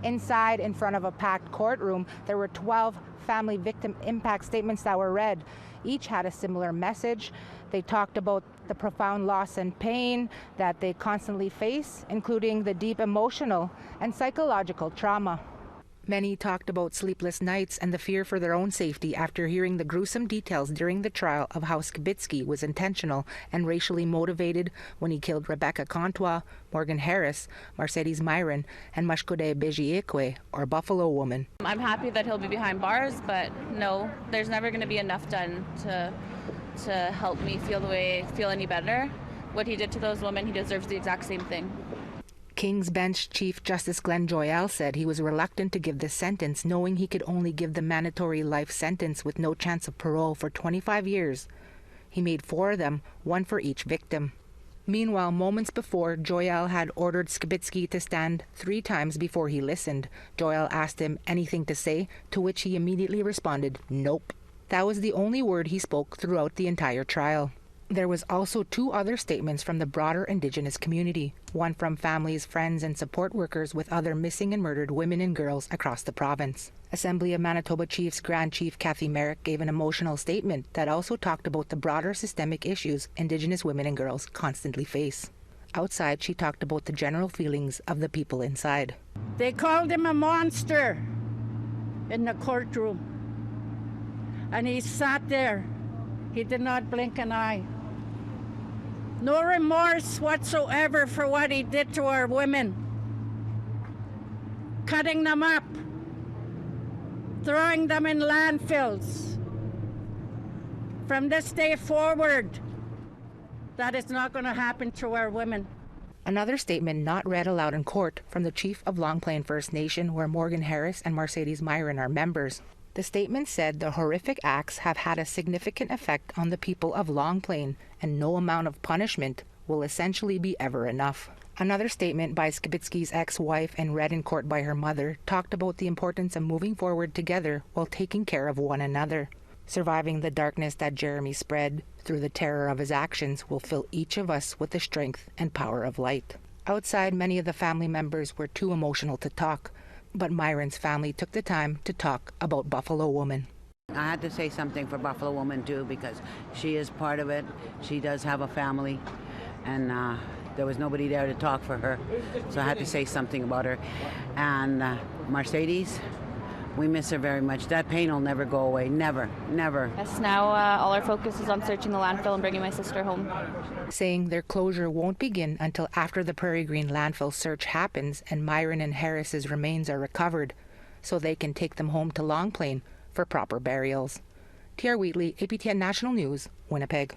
Inside, in front of a packed courtroom, there were 12 family victim impact statements that were read. Each had a similar message. They talked about the profound loss and pain that they constantly face, including the deep emotional and psychological trauma. Many talked about sleepless nights and the fear for their own safety after hearing the gruesome details during the trial of how Skibicki was intentional and racially motivated when he killed Rebecca Contois, Morgan Harris, Mercedes Myron, and Mashkode Bejiekwe, or Buffalo Woman. I'm happy that he'll be behind bars, but no, there's never going to be enough done to help me feel any better. What he did to those women, he deserves the exact same thing. King's Bench Chief Justice Glenn Joyal said he was reluctant to give the sentence, knowing he could only give the mandatory life sentence with no chance of parole for 25 years. He made 4 of them, 1 for each victim. Meanwhile, moments before, Joyal had ordered Skibicki to stand 3 times before he listened. Joyal asked him anything to say, to which he immediately responded, "Nope." That was the only word he spoke throughout the entire trial. There was also 2 other statements from the broader Indigenous community, one from families, friends, and support workers with other missing and murdered women and girls across the province. Assembly of Manitoba Chiefs Grand Chief Kathy Merrick gave an emotional statement that also talked about the broader systemic issues Indigenous women and girls constantly face. Outside, she talked about the general feelings of the people inside. They called him a monster in the courtroom, and he sat there. He did not blink an eye. No remorse whatsoever for what he did to our women. Cutting them up, throwing them in landfills. From this day forward, that is not going to happen to our women. Another statement not read aloud in court from the chief of Long Plain First Nation, where Morgan Harris and Mercedes Myron are members. The statement said the horrific acts have had a significant effect on the people of Long Plain, and no amount of punishment will essentially be ever enough. Another statement by Skibicki's ex-wife and read in court by her mother talked about the importance of moving forward together while taking care of one another. Surviving the darkness that Jeremy spread through the terror of his actions will fill each of us with the strength and power of light. Outside, many of the family members were too emotional to talk, but Myron's family took the time to talk about Buffalo Woman. I had to say something for Buffalo Woman too, because she is part of it. She does have a family, and there was nobody there to talk for her, so I had to say something about her. And Mercedes, we miss her very much. That pain will never go away. Never, never. Yes, now all our focus is on searching the landfill and bringing my sister home. Saying their closure won't begin until after the Prairie Green landfill search happens and Myron and Harris's remains are recovered, so they can take them home to Long Plain for proper burials. T.R. Wheatley, APTN National News, Winnipeg.